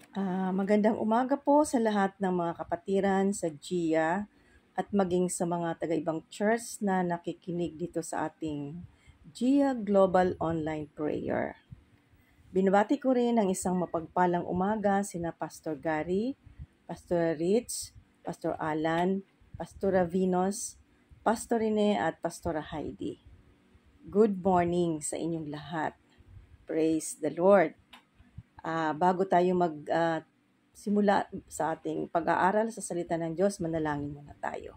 Magandang umaga po sa lahat ng mga kapatiran sa GIA at maging sa mga taga-ibang church na nakikinig dito sa ating GIA Global Online Prayer. Binabati ko rin ang isang mapagpalang umaga sina Pastor Gary, Pastor Rich, Pastor Alan, Pastora Venus, Pastor Rene at Pastora Heidi. Good morning sa inyong lahat. Praise the Lord. Bago tayo simula sa ating pag-aaral sa salita ng Diyos, manalangin muna tayo.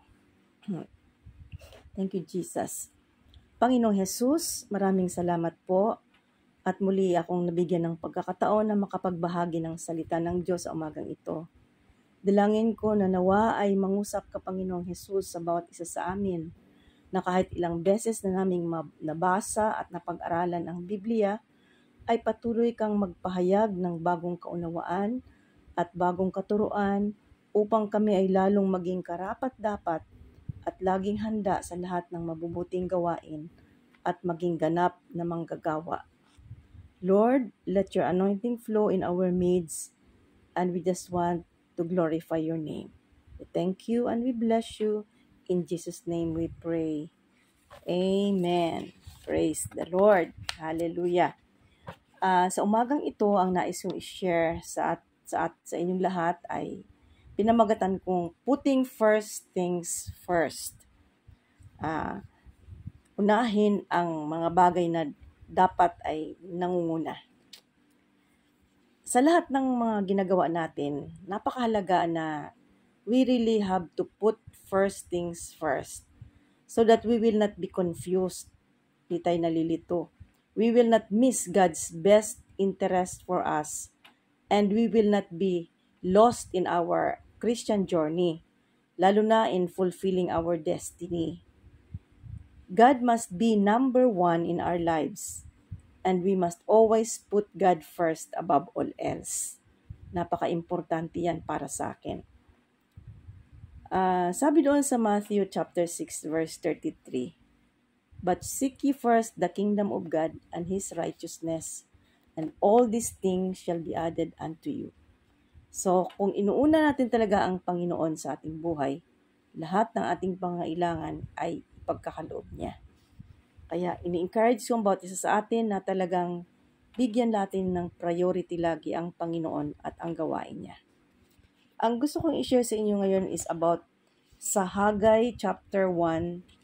Thank you, Jesus. Panginoong Jesus, maraming salamat po at muli akong nabigyan ng pagkakataon na makapagbahagi ng salita ng Diyos sa umagang ito. Dalangin ko na nawa ay mangusap ka, Panginoong Jesus, sa bawat isa sa amin na kahit ilang beses na naming nabasa at napag-aralan ang Biblia, ay patuloy kang magpahayag ng bagong kaunawaan at bagong katuruan upang kami ay lalong maging karapat-dapat at laging handa sa lahat ng mabubuting gawain at maging ganap na manggagawa. Lord, let your anointing flow in our midst, and we just want to glorify your name. We thank you and we bless you. In Jesus' name we pray. Amen. Praise the Lord. Hallelujah. Sa umagang ito, ang nais kong i-share sa inyong lahat ay pinamagatan kong putting first things first. Unahin ang mga bagay na dapat ay nangunguna. Sa lahat ng mga ginagawa natin, napakahalaga na we really have to put first things first so that we will not be confused. Di tayo nalilito. We will not miss God's best interest for us, and we will not be lost in our Christian journey, lalo na in fulfilling our destiny. God must be number one in our lives, and we must always put God first above all else. Napaka-importante yan para sa akin. Sabi doon sa Matthew chapter 6 verse 33, "But seek ye first the kingdom of God and His righteousness, and all these things shall be added unto you." So, kung inuuna natin talaga ang Panginoon sa ating buhay, lahat ng ating pangailangan ay pagkakaloob niya. Kaya ini-encourage ko ang bawat isa sa atin na talagang bigyan natin ng priority lagi ang Panginoon at ang gawain niya. Ang gusto kong i-share sa inyo ngayon is about sa Haggai chapter 1,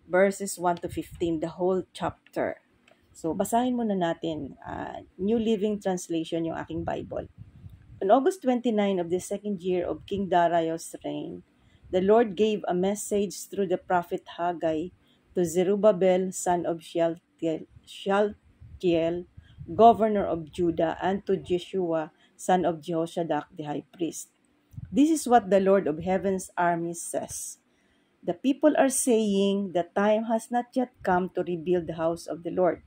verses 1 to 15, the whole chapter. So, basahin muna natin. New Living Translation yung aking Bible. On August 29 of the second year of King Darius' reign, the Lord gave a message through the prophet Haggai to Zerubbabel, son of Shealtiel, governor of Judah, and to Jeshua, son of Jehoshaphat, the high priest. This is what the Lord of heaven's armies says. The people are saying the time has not yet come to rebuild the house of the Lord.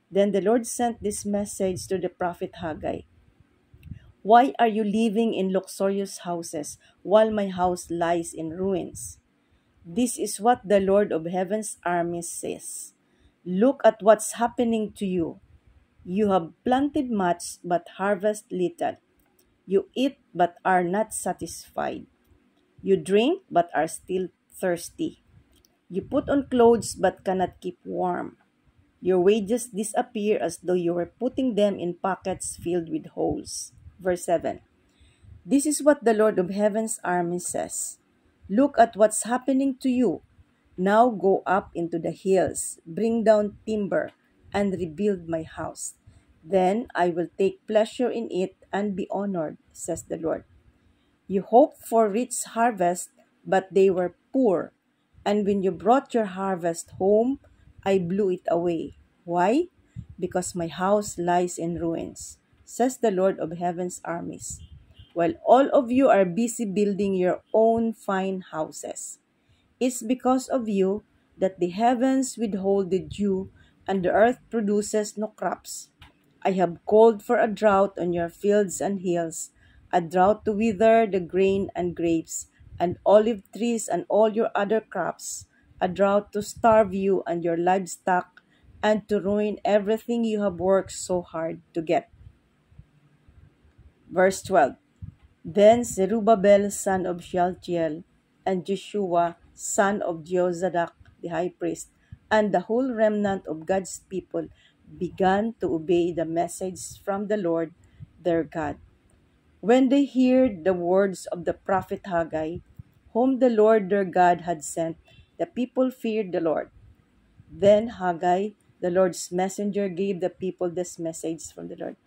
Then the Lord sent this message to the prophet Haggai. Why are you living in luxurious houses while my house lies in ruins? This is what the Lord of heaven's armies says. Look at what's happening to you. You have planted much but harvest little. You eat but are not satisfied. You drink but are still thirsty. You put on clothes but cannot keep warm. Your wages disappear as though you were putting them in pockets filled with holes. Verse 7. This is what the Lord of heaven's army says. Look at what's happening to you. Now go up into the hills, bring down timber, and rebuild my house. Then I will take pleasure in it and be honored, says the Lord. You hoped for rich harvest, but they were poor. And when you brought your harvest home, I blew it away. Why? Because my house lies in ruins, says the Lord of heaven's armies, while all of you are busy building your own fine houses. It's because of you that the heavens withhold the dew and the earth produces no crops. I have called for a drought on your fields and hills, a drought to wither the grain and grapes, and olive trees and all your other crops, a drought to starve you and your livestock, and to ruin everything you have worked so hard to get. Verse 12. Then Zerubbabel son of Shealtiel and Joshua son of Jozadak the high priest and the whole remnant of God's people began to obey the message from the Lord their God. When they heard the words of the prophet Haggai, whom the Lord their God had sent, the people feared the Lord. Then Haggai, the Lord's messenger, gave the people this message from the Lord.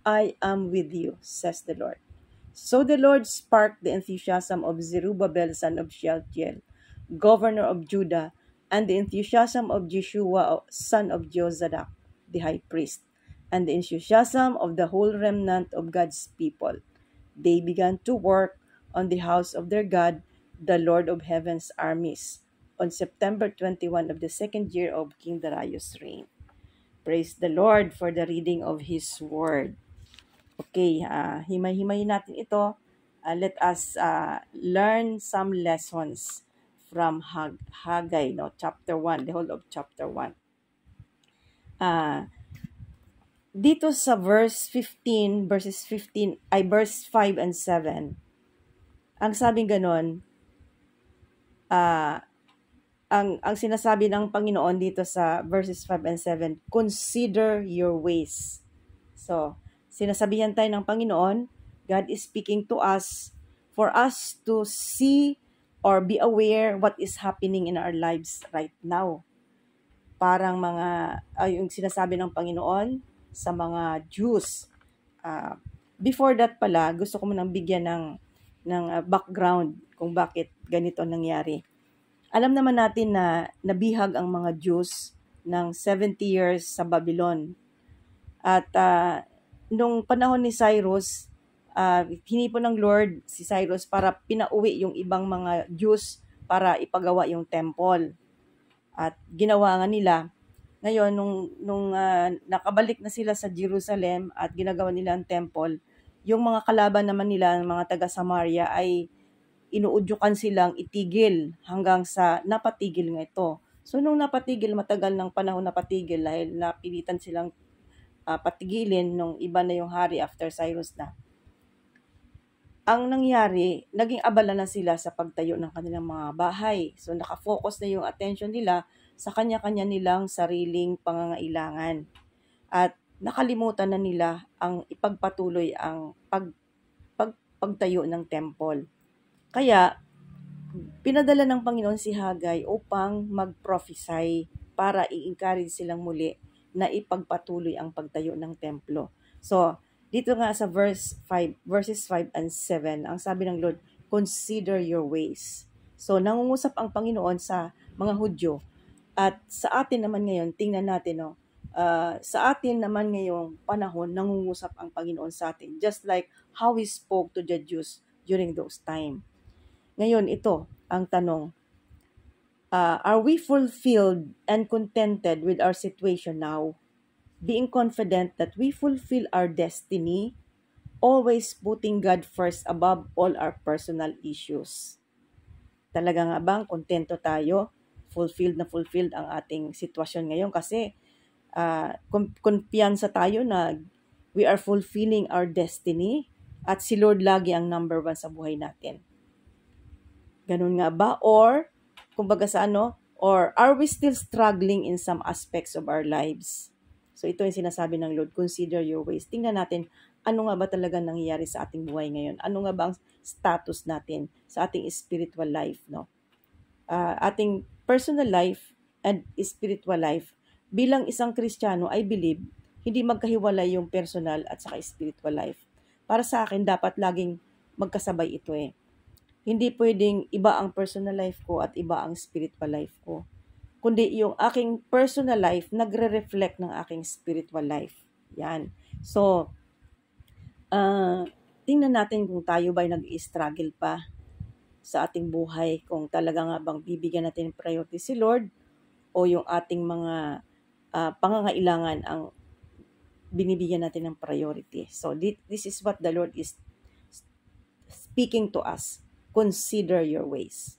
I am with you, says the Lord. So the Lord sparked the enthusiasm of Zerubbabel son of Shealtiel, governor of Judah, and the enthusiasm of Jeshua son of Jozadak, the high priest, and the enthusiasm of the whole remnant of God's people. They began to work on the house of their God, the Lord of heaven's armies, on September 21 of the second year of King Darius' reign. Praise the Lord for the reading of His Word. Okay, himay-himayin natin ito. Let us learn some lessons from Haggai, no? Chapter 1, the whole of chapter 1. Dito sa verse 15, verse 5 and 7, ang sabing ganon, ang sinasabi ng Panginoon dito sa verses 5 and 7, consider your ways. So, sinasabihan tayo ng Panginoon, God is speaking to us for us to see or be aware what is happening in our lives right now. Parang yung sinasabi ng Panginoon sa mga Jews. Before that pala, gusto ko munang bigyan ng background kung bakit ganito nangyari. Alam naman natin na nabihag ang mga Jews ng 70 years sa Babylon. At nung panahon ni Cyrus, hinipon ng Lord si Cyrus para pinauwi yung ibang mga Jews para ipagawa yung temple. At ginawa nga nila. Ngayon, nung nakabalik na sila sa Jerusalem at ginagawa nila ang temple, yung mga kalaban naman nila, mga taga Samaria, ay inuudyukan silang itigil hanggang sa napatigil nga ito. So, nung napatigil, matagal ng panahon napatigil dahil napilitan silang patigilin nung iba na yung hari after Cyrus na. Ang nangyari, naging abala na sila sa pagtayo ng kanilang mga bahay. So, nakafocus na yung attention nila sa kanya-kanya nilang sariling pangangailangan. At nakalimutan na nila ang ipagpatuloy ang pagtayo ng temple. Kaya, pinadala ng Panginoon si Haggai upang mag-prophesy para i-encourage silang muli na ipagpatuloy ang pagtayo ng templo. So, dito nga sa verses 5 and 7, ang sabi ng Lord, consider your ways. So, nangungusap ang Panginoon sa mga Hudyo. At sa atin naman ngayon, tingnan natin, sa atin naman ngayong panahon, nangungusap ang Panginoon sa atin. Just like how He spoke to the Jews during those time. Ngayon, ito ang tanong. Are we fulfilled and contented with our situation now? Being confident that we fulfill our destiny, always putting God first above all our personal issues. Talaga nga bang kontento tayo? Fulfilled ang ating sitwasyon ngayon kasi kumpiyansa tayo na we are fulfilling our destiny at si Lord lagi ang number 1 sa buhay natin. Ganun nga ba? Or, kumbaga sa or are we still struggling in some aspects of our lives? So ito yung sinasabi ng Lord, consider your ways. Tingnan natin, ano nga ba talaga nangyayari sa ating buhay ngayon? Ano nga ba ang status natin sa ating spiritual life, no? Ating personal life and spiritual life. Bilang isang Kristiyano, I believe, hindi magkahiwalay yung personal at saka spiritual life. Para sa akin, dapat laging magkasabay ito eh. Hindi pwedeng iba ang personal life ko at iba ang spiritual life ko. Kundi yung aking personal life nagre-reflect ng aking spiritual life. Yan. So, tingnan natin kung tayo ba ay nag-i-struggle pa sa ating buhay, kung talaga nga bang bibigyan natin priority si Lord o yung ating mga pangangailangan ang binibigyan natin ng priority. So, this is what the Lord is speaking to us. Consider your ways.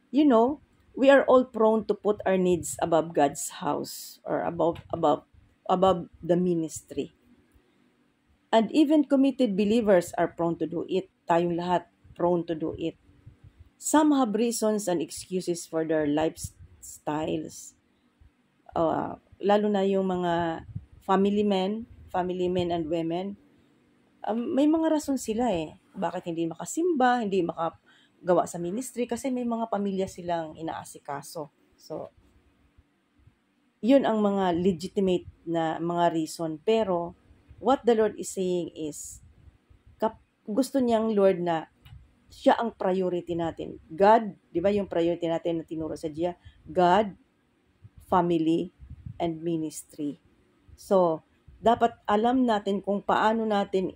You know, we are all prone to put our needs above God's house or above the ministry. And even committed believers are prone to do it. Tayong lahat prone to do it. Some have reasons and excuses for their lifestyles. Lalo na yung mga family men and women, may mga rason sila eh. Bakit hindi makasimba, hindi makagawa sa ministry kasi may mga pamilya silang inaasikaso. So, yun ang mga legitimate na mga reason. Pero, what the Lord is saying is, gusto niyang Lord na siya ang priority natin. God, di ba yung priority natin na tinuro sa Dia? God, family, and ministry. So, dapat alam natin kung paano natin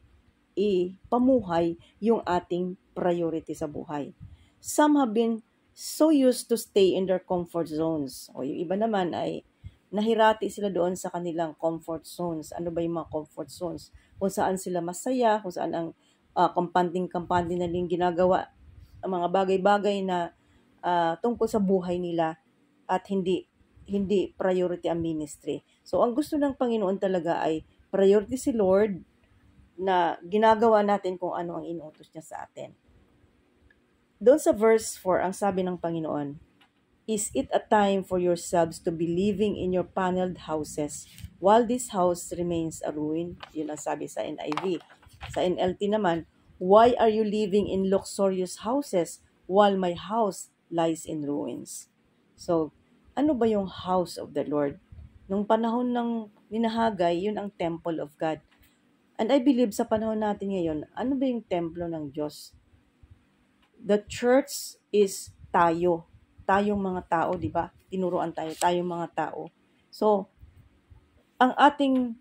ipamuhay yung ating priority sa buhay. Some have been so used to stay in their comfort zones. O yung iba naman ay nahirati sila doon sa kanilang comfort zones. Ano ba yung mga comfort zones? Kung saan sila masaya, kung saan ang kampanding-kampanding na rin ginagawa, ang mga bagay-bagay na tungkol sa buhay nila at hindi priority ang ministry. So, ang gusto ng Panginoon talaga ay priority si Lord na ginagawa natin kung ano ang inuutos niya sa atin. Doon sa verse 4, ang sabi ng Panginoon, "Is it a time for yourselves to be living in your paneled houses while this house remains a ruin?" Yun ang sabi sa NIV. Sa NLT naman, "Why are you living in luxurious houses while my house lies in ruins?" So, ano ba yung house of the Lord? Nung panahon ng ninahagay, yun ang temple of God. And I believe sa panahon natin ngayon, ano ba yung templo ng Diyos? The church is tayo. Tayong mga tao, di ba? Tinuruan tayo, tayong mga tao. So, ang ating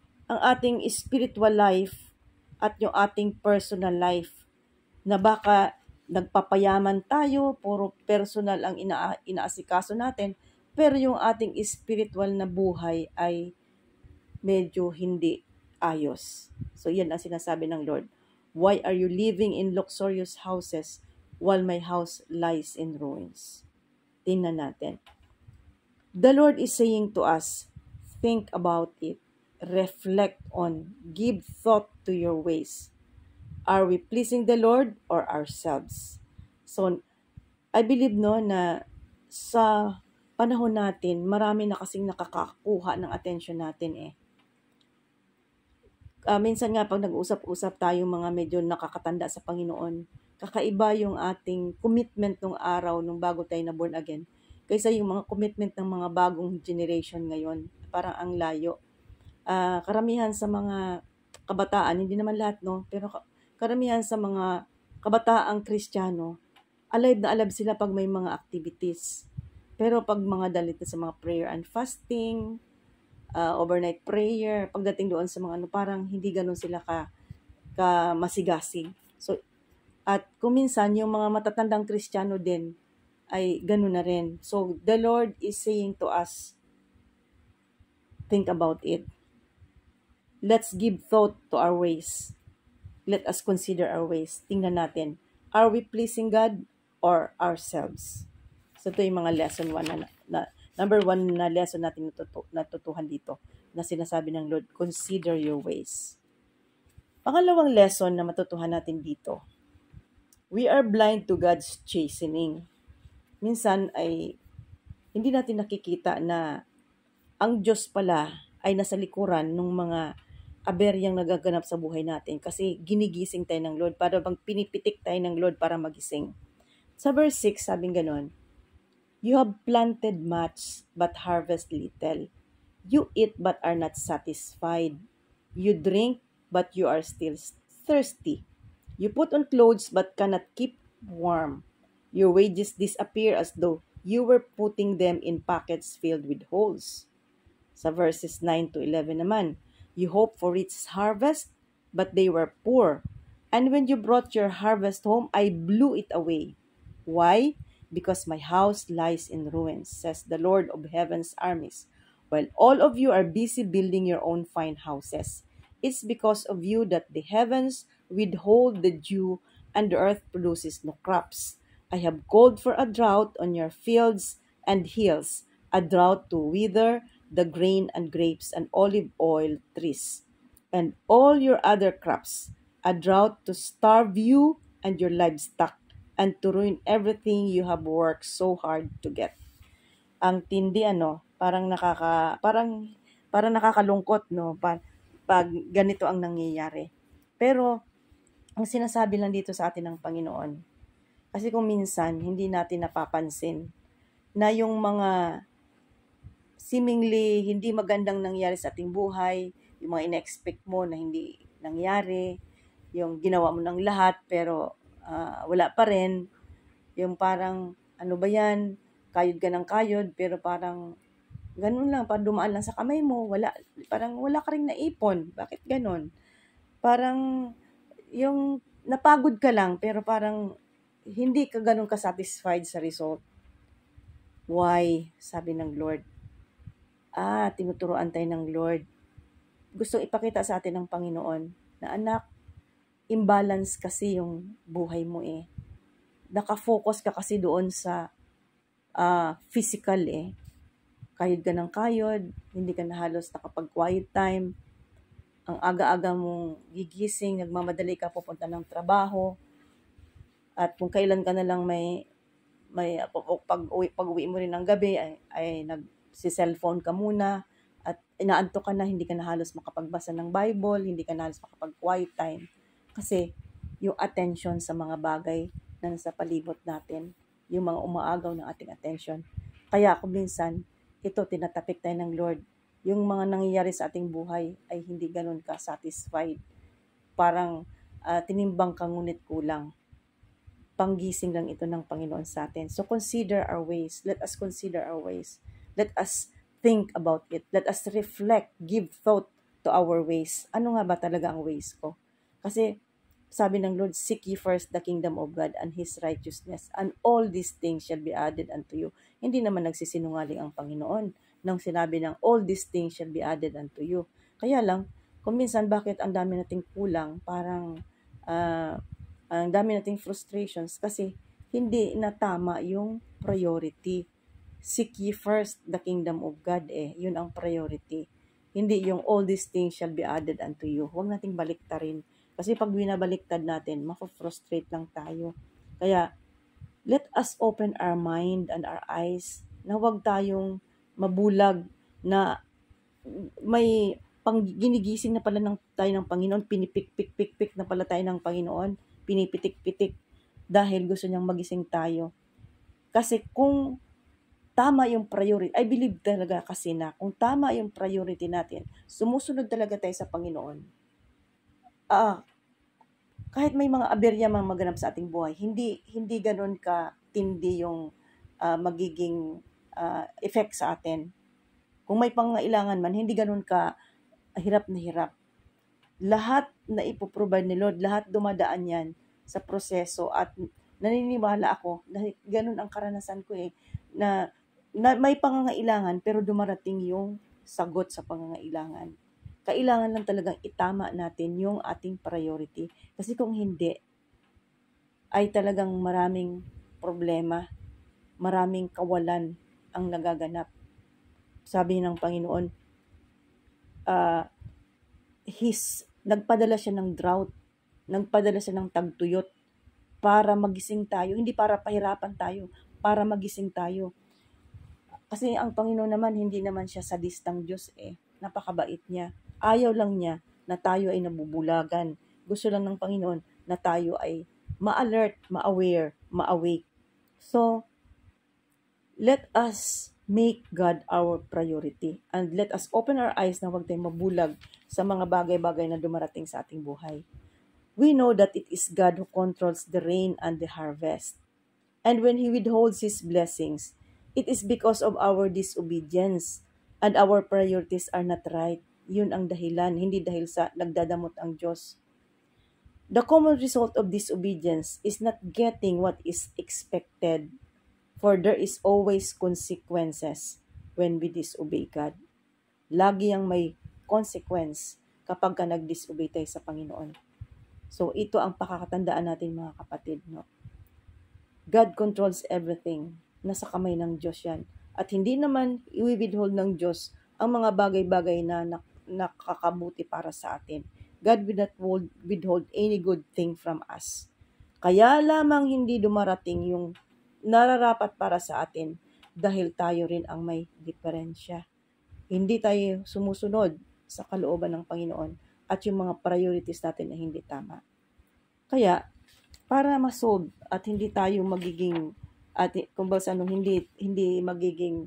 spiritual life at yung ating personal life na baka nagpapayaman tayo, puro personal ang inaasikaso natin, pero yung ating spiritual na buhay ay medyo hindi ayos. So, yan ang sinasabi ng Lord. "Why are you living in luxurious houses while my house lies in ruins?" Tingnan natin. The Lord is saying to us, think about it, reflect on, give thought to your ways. Are we pleasing the Lord or ourselves? So, I believe na sa panahon natin, marami na kasing nakakakuha ng attention natin eh. Minsan nga pag nag-usap-usap tayo mga medyo nakakatanda sa Panginoon, kakaiba yung ating commitment nung araw nung bago tayo na born again kaysa yung mga commitment ng mga bagong generation ngayon. Parang ang layo. Karamihan sa mga kabataan, hindi naman lahat no, pero karamihan sa mga kabataang Kristiyano, alive na alive sila pag may mga activities. Pero pag mga dalit na sa mga prayer and fasting, overnight prayer, pagdating doon sa mga parang hindi ganun sila ka masigasig. So, at kung minsan, yung mga matatandang Kristiyano din, ay ganun na rin. So, the Lord is saying to us, think about it. Let's give thought to our ways. Let us consider our ways. Tingnan natin, are we pleasing God or ourselves? So, ito yung mga lesson 1 number 1 na lesson natin natutuhan dito na sinasabi ng Lord, consider your ways. Pangalawang lesson na matutuhan natin dito, we are blind to God's chastening. Minsan ay hindi natin nakikita na ang Diyos pala ay nasa likuran ng mga aberyang nagaganap sa buhay natin kasi ginigising tayo ng Lord, para bang pinipitik tayo ng Lord para magising. Sa verse 6, sabing ganon, "You have planted much but harvest little. You eat but are not satisfied. You drink but you are still thirsty. You put on clothes but cannot keep warm. Your wages disappear as though you were putting them in pockets filled with holes." Sa verses 9 to 11 naman, "You hope for rich harvest, but they were poor. And when you brought your harvest home, I blew it away. Why? Because my house lies in ruins, says the Lord of heaven's armies. While all of you are busy building your own fine houses, it's because of you that the heavens withhold the dew and the earth produces no crops. I have called for a drought on your fields and hills, a drought to wither the grain and grapes and olive oil trees. and all your other crops, a drought to starve you and your livestock, and to ruin everything you have worked so hard to get. Ang tindi ano, parang nakakalungkot no pag ganito ang nangyayari. Pero ang sinasabi lang dito sa atin ng Panginoon, kasi kung minsan hindi natin napapansin na yung mga seemingly hindi magandang nangyari sa ating buhay, yung mga in-expect mo na hindi nangyari, yung ginawa mo ng lahat pero wala pa rin, yung parang ano ba yan, kayod ka ng kayod pero parang ganun lang, parang dumaan lang sa kamay mo, parang wala ka ring naipon. Bakit ganun? Parang yung napagod ka lang pero parang hindi ka ganun ka-satisfied sa result. Why? Sabi ng Lord. Tinuturuan tayo ng Lord. Gustong ipakita sa atin ng Panginoon na anak, imbalance kasi yung buhay mo eh. Nakafocus ka kasi doon sa physical eh. Kayod ka ng kayod, hindi ka na halos nakapag-quiet time. Ang aga-aga mong gigising, nagmamadali ka pupunta ng trabaho. At kung kailan ka na lang may pag-uwi mo rin ng gabi ay nagsi-cellphone ka muna at inaantok ka na, hindi ka na halos makapagbasa ng Bible, hindi ka na halos makapag-quiet time. Kasi yung attention sa mga bagay na nasa palibot natin, yung mga umaagaw ng ating attention. Kaya kung minsan, ito tinatapik tayo ng Lord. Yung mga nangyayari sa ating buhay ay hindi ganun ka satisfied. Parang tinimbang ka ngunit kulang. Panggising lang ito ng Panginoon sa atin. So consider our ways. Let us consider our ways. Let us think about it. Let us reflect, give thought to our ways. Ano nga ba talaga ang ways ko? Kasi sabi ng Lord, seek ye first the kingdom of God and His righteousness, and all these things shall be added unto you. Hindi naman nagsisinungaling ang Panginoon nang sinabi ng all these things shall be added unto you. Kaya lang, kung minsan bakit ang dami nating kulang, parang ang dami nating frustrations kasi hindi natama yung priority. Seek ye first the kingdom of God yun ang priority. Hindi yung all these things shall be added unto you. Huwag nating baliktarin. Kasi pag binabaliktad natin, mako-frustrate lang tayo. Kaya, let us open our mind and our eyes na huwag tayong mabulag na may ginigising na pala tayo ng Panginoon, pinipik-pik-pik na pala tayo ng Panginoon, pinipitik-pitik dahil gusto niyang magising tayo. Kasi kung tama yung priority, I believe talaga kasi na kung tama yung priority natin, sumusunod talaga tayo sa Panginoon. Kahit may mga aberya mang maganap sa ating buhay, hindi ganoon ka tindi yung magiging effect sa atin. Kung may pangailangan man, hindi ganoon ka hirap na hirap. Lahat na ipoprovide ni Lord, lahat dumadaan yan sa proseso at naniniwala ako na ganun ang karanasan ko na may pangangailangan pero dumarating yung sagot sa pangangailangan. Kailangan lang talagang itama natin yung ating priority. Kasi kung hindi, ay talagang maraming problema, maraming kawalan ang nagaganap. Sabi ng Panginoon, nagpadala siya ng drought, nagpadala siya ng tagtuyot para magising tayo, hindi para pahirapan tayo, para magising tayo. Kasi ang Panginoon naman, hindi naman siya sadistang Diyos napakabait niya. Ayaw lang niya na tayo ay nabubulagan. Gusto lang ng Panginoon na tayo ay ma-alert, ma-aware, ma-awake. So, let us make God our priority and let us open our eyes na huwag tayong mabulag sa mga bagay-bagay na dumarating sa ating buhay. We know that it is God who controls the rain and the harvest. And when He withholds His blessings, it is because of our disobedience and our priorities are not right. Yun ang dahilan, hindi dahil sa nagdadamot ang Diyos. The common result of disobedience is not getting what is expected, for there is always consequences when we disobey God. Lagi ang may consequence kapag ka nag-disobey tayo sa Panginoon. So, ito ang pakakatandaan natin mga kapatid. No? God controls everything. Nasa kamay ng Diyos yan. At hindi naman i-withhold ng Diyos ang mga bagay-bagay na nakakabuti para sa atin. God will not withhold any good thing from us. Kaya lamang hindi dumarating yung nararapat para sa atin dahil tayo rin ang may diferensya. Hindi tayo sumusunod sa kalooban ng Panginoon at yung mga priorities natin ay hindi tama. Kaya, para ma-solve at hindi tayo magiging at kumbaga hindi magiging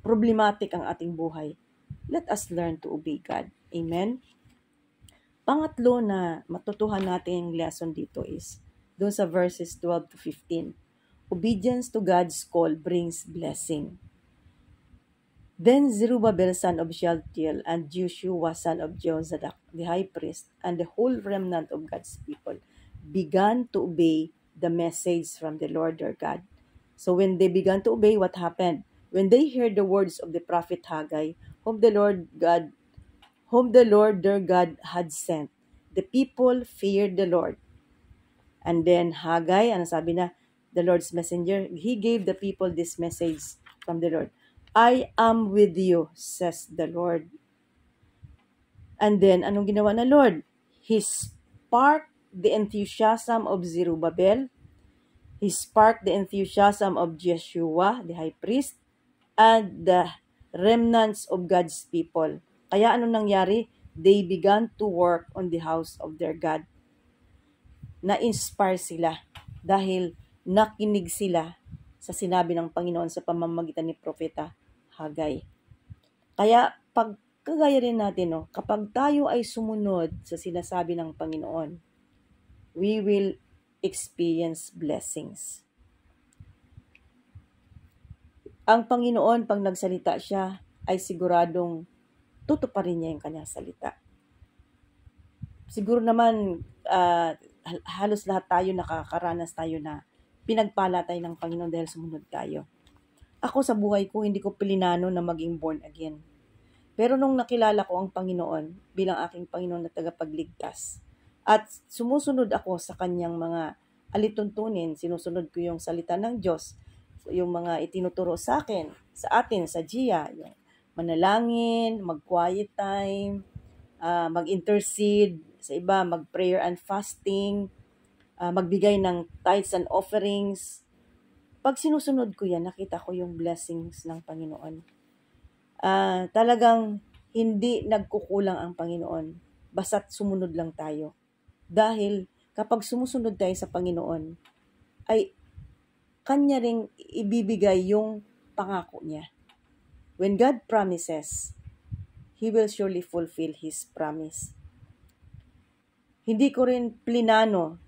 problematic ang ating buhay, let us learn to obey God. Amen? Pangatlo na matutuhan natin yung lesson dito is doon sa verses 12 to 15. Obedience to God's call brings blessing. Then Zerubbabel son of Shealtiel and Joshua son of Jehozadak, the high priest, and the whole remnant of God's people began to obey the message from the Lord their God. So when they began to obey, what happened? When they heard the words of the prophet Haggai, whom the Lord their God had sent, the people feared the Lord. And then Haggai, ano sabi na, the Lord's messenger, he gave the people this message from the Lord. I am with you, says the Lord. And then, anong ginawa na Lord? He sparked the enthusiasm of Zerubbabel. He sparked the enthusiasm of Joshua, the high priest, and the remnants of God's people. Kaya anong nangyari? They began to work on the house of their God. Na-inspire sila dahil nakinig sila sa sinabi ng Panginoon sa pamamagitan ni Propeta Haggai. Kaya pagkagaya rin natin, kapag tayo ay sumunod sa sinasabi ng Panginoon, we will experience blessings. Ang Panginoon, pag nagsalita siya, ay siguradong tutuparin niya yung kanyang salita. Siguro naman, halos lahat tayo nakakaranas tayo na pinagpala tayo ng Panginoon dahil sumunod tayo. Ako sa buhay ko, hindi ko pilinano na maging born again. Pero nung nakilala ko ang Panginoon bilang aking Panginoon na tagapagligtas, at sumusunod ako sa kanyang mga alituntunin, sinusunod ko yung salita ng Diyos, yung mga itinuturo sa akin, sa atin, sa GIA, yung manalangin, mag-quiet time, mag-intercede sa iba, mag-prayer and fasting, magbigay ng tithes and offerings. Pag sinusunod ko yan, nakita ko yung blessings ng Panginoon. Talagang hindi nagkukulang ang Panginoon, basta't sumunod lang tayo. Dahil kapag sumusunod tayo sa Panginoon, ay Kanya ring ibibigay yung pangako niya. When God promises, He will surely fulfill His promise. Hindi ko rin plinano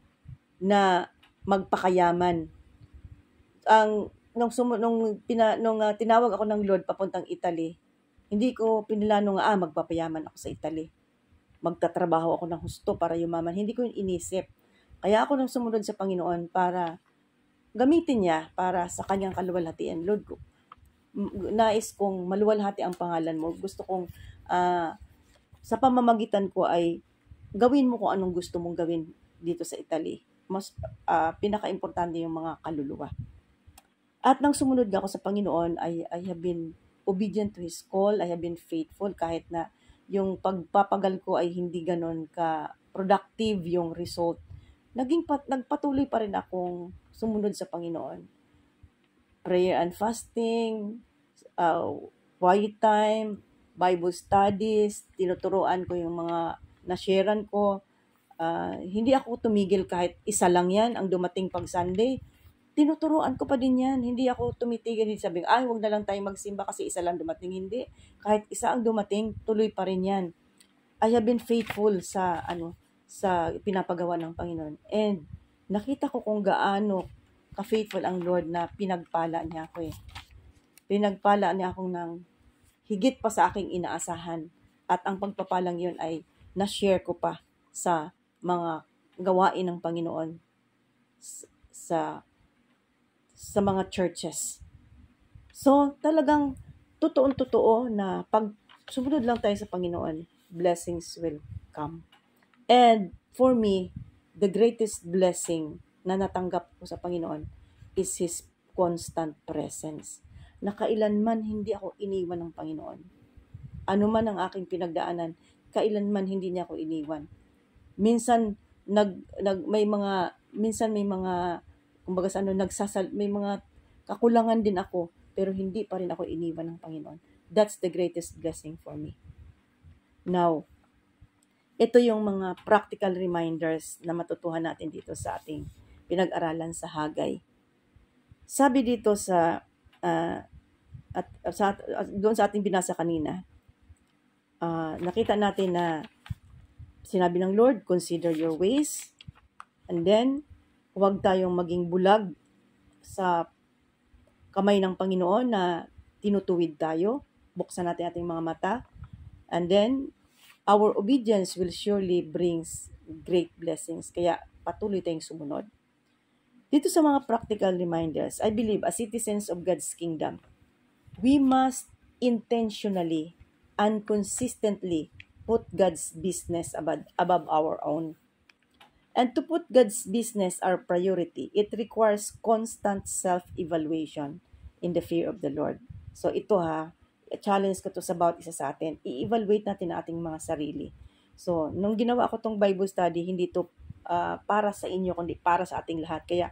na magpakayaman. Nung tinawag ako ng Lord papuntang Italy, hindi ko pinilano nga magpapayaman ako sa Italy. Magtatrabaho ako ng husto para yumaman. Hindi ko yun inisip. Kaya ako nang sumunod sa Panginoon para gamitin niya para sa kanyang kaluwalhatian. Lord, nais kong maluwalhati ang pangalan mo. Gusto kong sa pamamagitan ko ay gawin mo kung anong gusto mong gawin dito sa Italy. Mas pinaka-importante yung mga kaluluwa. At nang sumunod ako sa Panginoon, I have been obedient to His call. I have been faithful kahit na yung pagpapagal ko ay hindi ganon ka-productive yung result. Nagpatuloy pa rin akong sumunod sa Panginoon. Prayer and fasting, quiet time, Bible studies, tinuturuan ko yung mga nasharean ko. Hindi ako tumigil kahit isa lang yan ang dumating pag Sunday. Tinuturuan ko pa din yan. Hindi ako tumitigil. Hindi sabing, huwag na lang tayo magsimba kasi isa lang dumating. Hindi. Kahit isa ang dumating, tuloy pa rin yan. I have been faithful sa pinapagawa ng Panginoon. And nakita ko kung gaano ka-faithful ang Lord na pinagpala niya ako Pinagpala niya akong ng higit pa sa aking inaasahan. At ang pagpapalang yun ay na-share ko pa sa mga gawain ng Panginoon sa mga churches. So, talagang totoo na pag sumunod lang tayo sa Panginoon, blessings will come. And for me, the greatest blessing na natanggap ko sa Panginoon is His constant presence. Nakailanman hindi ako iniwan ng Panginoon. ano man ang aking pinagdaanan, kailanman hindi niya ako iniwan. Minsan may mga kumbaga sa ano may mga kakulangan din ako, pero hindi pa rin ako iniwan ng Panginoon. That's the greatest blessing for me. Now, ito yung mga practical reminders na matutuhan natin dito sa ating pinag-aralan sa Hagay. Sabi dito doon sa ating binasa kanina, nakita natin na sinabi ng Lord, consider your ways, and then huwag tayong maging bulag sa kamay ng Panginoon na tinutuwid tayo. Buksan natin ating mga mata, and then our obedience will surely brings great blessings. Kaya patuloy tayong sumunod. Dito sa mga practical reminders, I believe as citizens of God's kingdom, we must intentionally and consistently put God's business above our own. And to put God's business our priority, it requires constant self-evaluation in the fear of the Lord. So ito challenge ko to sa bawat isa sa atin. I-evaluate natin ang ating mga sarili. So, nung ginawa ko tong Bible study, hindi to para sa inyo, kundi para sa ating lahat. Kaya,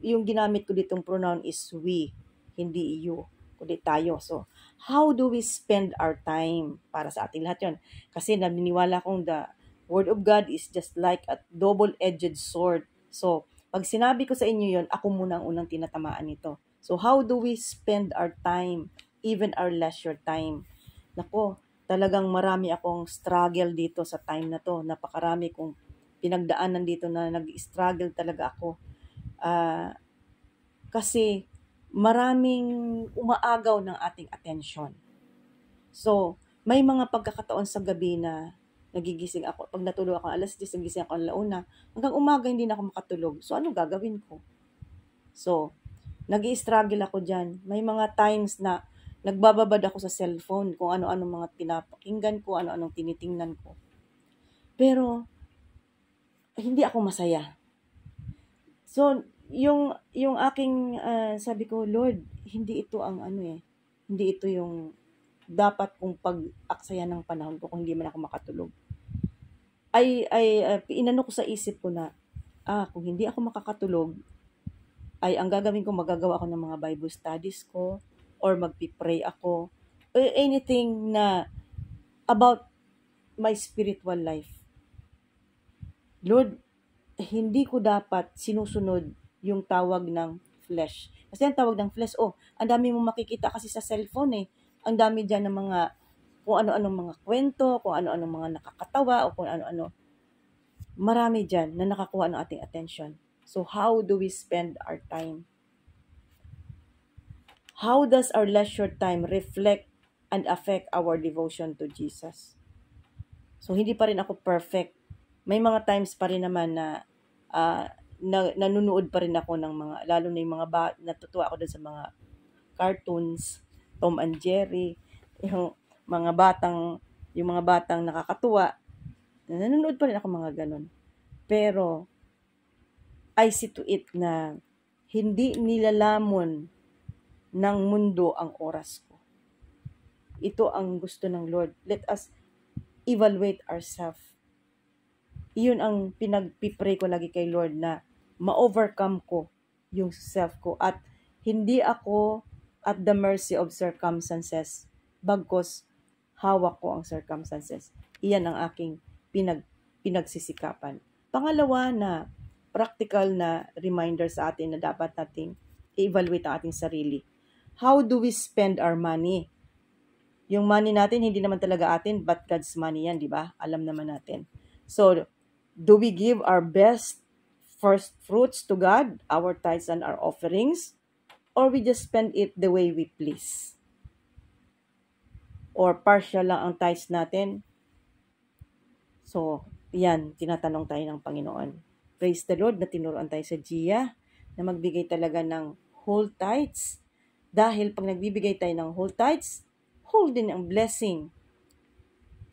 yung ginamit ko ditong pronoun is we, hindi you, kundi tayo. So, how do we spend our time? Para sa ating lahat yon. Kasi naniniwala kong the Word of God is just like a double-edged sword. So, pag sinabi ko sa inyo yon, ako muna ang unang tinatamaan nito. So, how do we spend our time, even our leisure time? Nako, talagang marami akong struggle dito sa time na to. Napakarami kong pinagdaanan dito na nag-struggle talaga ako. Kasi maraming umaagaw ng ating attention. So, may mga pagkakataon sa gabi na nagigising ako. Pag natulog ako, alas 10, nagising ako alauna. Hanggang umaga hindi na ako makatulog. So, ano gagawin ko? So, nag-i-struggle ako dyan. May mga times na nagbababad ako sa cellphone kung ano-ano mga pinapakinggan ko, ano-anong tinitingnan ko. Pero, hindi ako masaya. So, yung aking sabi ko, Lord, hindi ito ang hindi ito yung dapat kong pag-aksaya ng panahon ko kung hindi man ako makatulog. Inano ko sa isip ko na, kung hindi ako makakatulog, ay ang gagawin ko, magagawa ako ng mga Bible studies ko, or magpipray ako, or anything na about my spiritual life. Lord, hindi ko dapat sinusunod yung tawag ng flesh. Kasi ang tawag ng flesh, ang dami mong makikita kasi sa cellphone Ang dami dyan ng mga, kung ano-anong mga kwento, kung ano-anong mga nakakatawa, o kung ano-ano. Marami dyan na nakakuha ng ating attention. So, how do we spend our time? How does our leisure time reflect and affect our devotion to Jesus? So, hindi pa rin ako perfect. May mga times pa rin naman na nanunood pa rin ako ng mga, lalo na yung mga natutuwa ako dun sa mga cartoons, Tom and Jerry, yung mga batang nakakatuwa. Nanonood pa rin ako mga ganun. Pero, I see to it na hindi nilalamon ng mundo ang oras ko. Ito ang gusto ng Lord. Let us evaluate ourselves. Iyon ang pinagpipray ko lagi kay Lord na ma-overcome ko yung self ko at hindi ako at the mercy of circumstances bagkos hawak ko ang circumstances. Iyan ang aking pinagsisikapan. Pangalawa na practical na reminder sa atin na dapat nating i-evaluate ang ating sarili. How do we spend our money? Yung money natin, hindi naman talaga atin, but God's money yan, di ba? Alam naman natin. So, do we give our best first fruits to God, our tithes and our offerings? Or we just spend it the way we please? Or partial lang ang tithes natin? So, yan, tinatanong tayo ng Panginoon. Praise the Lord na tinuruan tayo sa Gia na magbigay talaga ng whole tithes. Dahil pag nagbibigay tayo ng whole tithes, whole din ang blessing.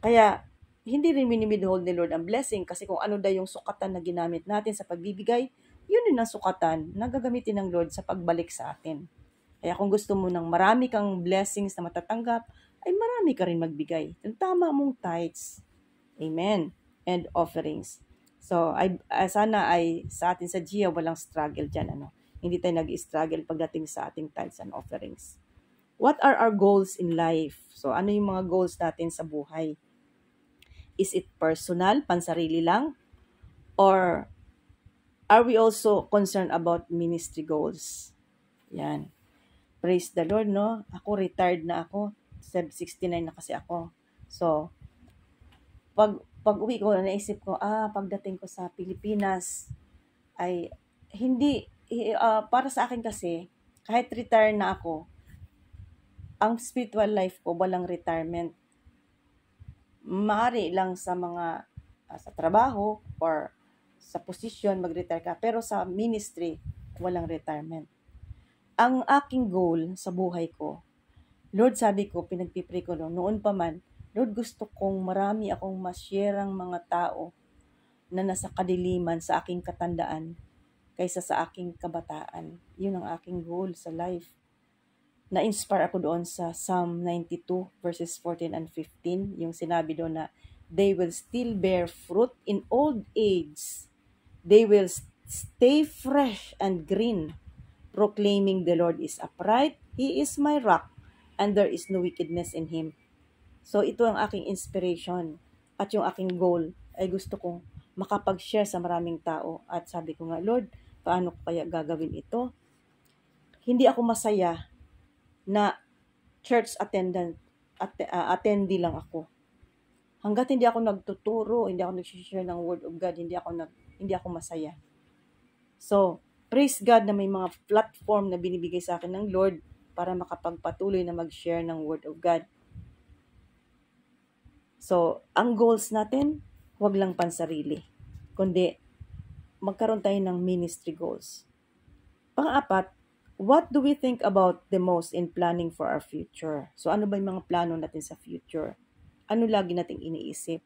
Kaya, hindi rin minimidhold ni Lord ang blessing kasi kung ano daw yung sukatan na ginamit natin sa pagbibigay, yun din ang sukatan na gagamitin ng Lord sa pagbalik sa atin. Kaya kung gusto mo ng marami kang blessings na matatanggap, ay marami ka rin magbigay. Yung tama mong tithes. Amen. And offerings. So, sana ay sa atin sa GIA walang struggle dyan. Hindi tayo nag-struggle pagdating sa ating tithes and offerings. What are our goals in life? So, ano yung mga goals natin sa buhay? Is it personal, pansarili lang? Or are we also concerned about ministry goals? Yan. Praise the Lord, no? Ako, retired na ako. 69 na kasi ako. So, pag uwi ko, naisip ko, pagdating ko sa Pilipinas, ay hindi, para sa akin kasi, kahit retire na ako, ang spiritual life ko, walang retirement. Maaari lang sa mga, sa trabaho, or sa posisyon, mag-retire ka. Pero sa ministry, walang retirement. Ang aking goal sa buhay ko, Lord, sabi ko, pinagpipray ko noon pa man, Lord, gusto kong marami akong masyerang mga tao na nasa kadiliman sa aking katandaan kaysa sa aking kabataan. Yun ang aking goal sa life. Na-inspire ako doon sa Psalm 92 verses 14 and 15. Yung sinabi doon na, they will still bear fruit in old age. They will stay fresh and green, proclaiming the Lord is upright, He is my rock, and there is no wickedness in Him. So, ito ang aking inspiration. At yung aking goal ay gusto kong makapag-share sa maraming tao. At sabi ko nga, Lord, paano ko kaya gagawin ito? Hindi ako masaya na church attendee lang ako. Hanggat hindi ako nagtuturo, hindi ako nag-share ng Word of God, hindi ako masaya. So, praise God na may mga platform na binibigay sa akin ng Lord para makapagpatuloy na mag-share ng Word of God. So, ang goals natin, huwag lang pansarili, kundi magkaroon tayo ng ministry goals. Pang-apat, what do we think about the most in planning for our future? So, ano ba yung mga plano natin sa future? Ano lagi nating iniisip?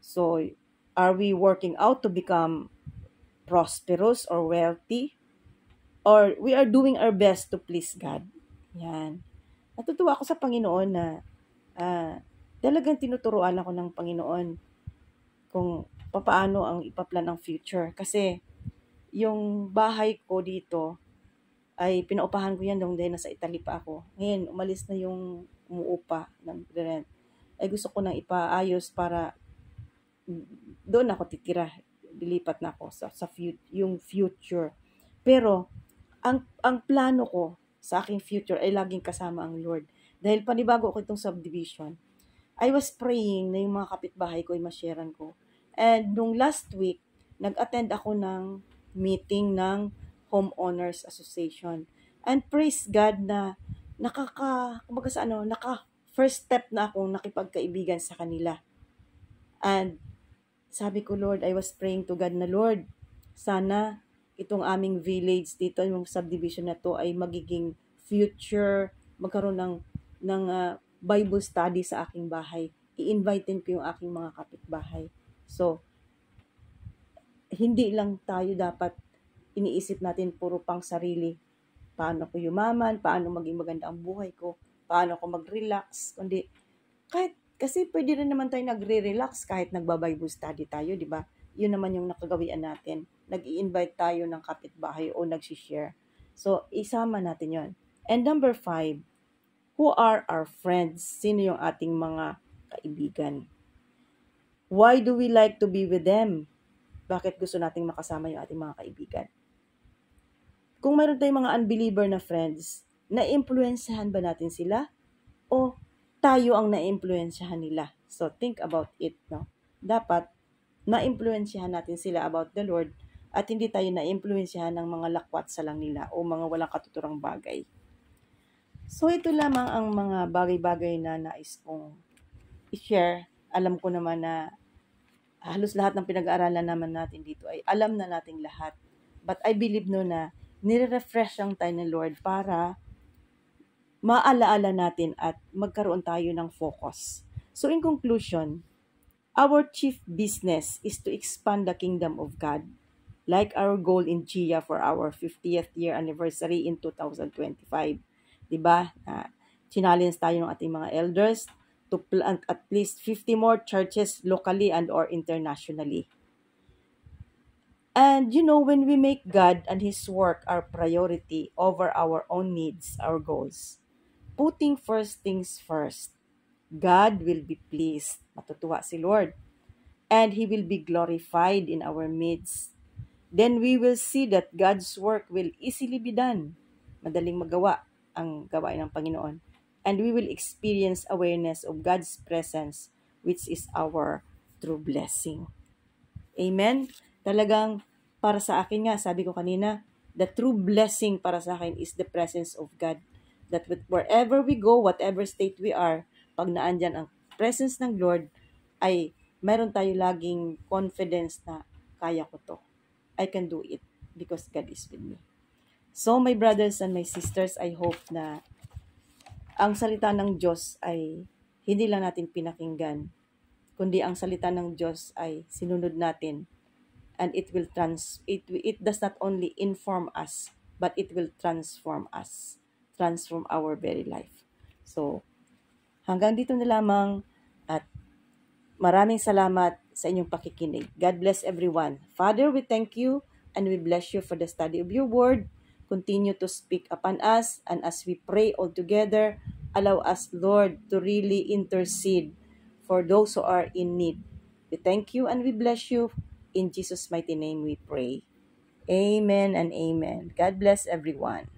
So, are we working out to become prosperous or wealthy? Or we are doing our best to please God? Yan. Natutuwa ako sa Panginoon na talagang tinuturuan ako ng Panginoon kung paano ang ipaplan ng future. Kasi yung bahay ko dito ay pinaupahan ko yan dahil nasa Italy pa ako. Ngayon, umalis na yung umuupa ng rent. Ay gusto ko nang ipaayos para doon ako titira. Dilipat na ako sa yung future. Pero, ang plano ko sa aking future ay laging kasama ang Lord. Dahil panibago ko itong subdivision, I was praying na yung mga kapitbahay ko ay masyaran ko. And nung last week, nag-attend ako ng meeting ng Homeowners Association. And praise God na first step na akong nakipagkaibigan sa kanila. And sabi ko, Lord, I was praying to God na, Lord, sana itong aming village dito, yung subdivision na to ay magiging future, magkaroon ng Bible study sa aking bahay. I-invitein ko yung aking mga kapitbahay. So, hindi lang tayo dapat iniisip natin puro pang sarili. Paano ko yumaman, paano maging maganda ang buhay ko, paano ko mag-relax, kundi kasi pwede rin naman tayo nagre-relax kahit nagba-Bible study tayo, di ba? Yun naman yung nakagawian natin. Nag-i-invite tayo ng kapitbahay o nag-share. So, isama natin yon. And number 5, who are our friends? Sino yung ating mga kaibigan? Why do we like to be with them? Bakit gusto nating makasama yung ating mga kaibigan? Kung mayroon tayong mga unbeliever na friends, na-influensyahan ba natin sila? O tayo ang na-influensyahan nila? So, think about it, no? Dapat, na-influensyahan natin sila about the Lord at hindi tayo na-influensyahan ng mga lakwat sa lang nila o mga walang katuturang bagay. So, ito lamang ang mga bagay-bagay na nais kong i-share. Alam ko naman na halos lahat ng pinag-aaralan naman natin dito ay alam na nating lahat. But I believe na nire-refresh lang tayo ng Lord para maalaala natin at magkaroon tayo ng focus. So, in conclusion, our chief business is to expand the kingdom of God, like our goal in GIA for our 50th year anniversary in 2025. Diba? Challenge tayo ng ating mga elders to plant at least 50 more churches locally and or internationally. And when we make God and His work our priority over our own needs, our goals, putting first things first, God will be pleased. Matutuwa si Lord. And He will be glorified in our midst. Then we will see that God's work will easily be done. Madaling magawa ang gawain ng Panginoon. And we will experience awareness of God's presence, which is our true blessing. Amen? Talagang para sa akin nga, sabi ko kanina, the true blessing para sa akin is the presence of God. That wherever we go, whatever state we are, pag naandyan ang presence ng Lord, ay mayroon tayo laging confidence na kaya ko to. I can do it because God is with me. So my brothers and my sisters, I hope na ang salita ng Diyos ay hindi lang natin pinakinggan, kundi ang salita ng Diyos ay sinunod natin, and it does not only inform us, but it will transform us, transform our very life. So hanggang dito na lamang, at maraming salamat sa inyong pakikinig. God bless everyone. Father, we thank you and we bless you for the study of your word. Continue to speak upon us, and as we pray all together, allow us, Lord, to really intercede for those who are in need. We thank you and we bless you. In Jesus' mighty name we pray. Amen and amen. God bless everyone.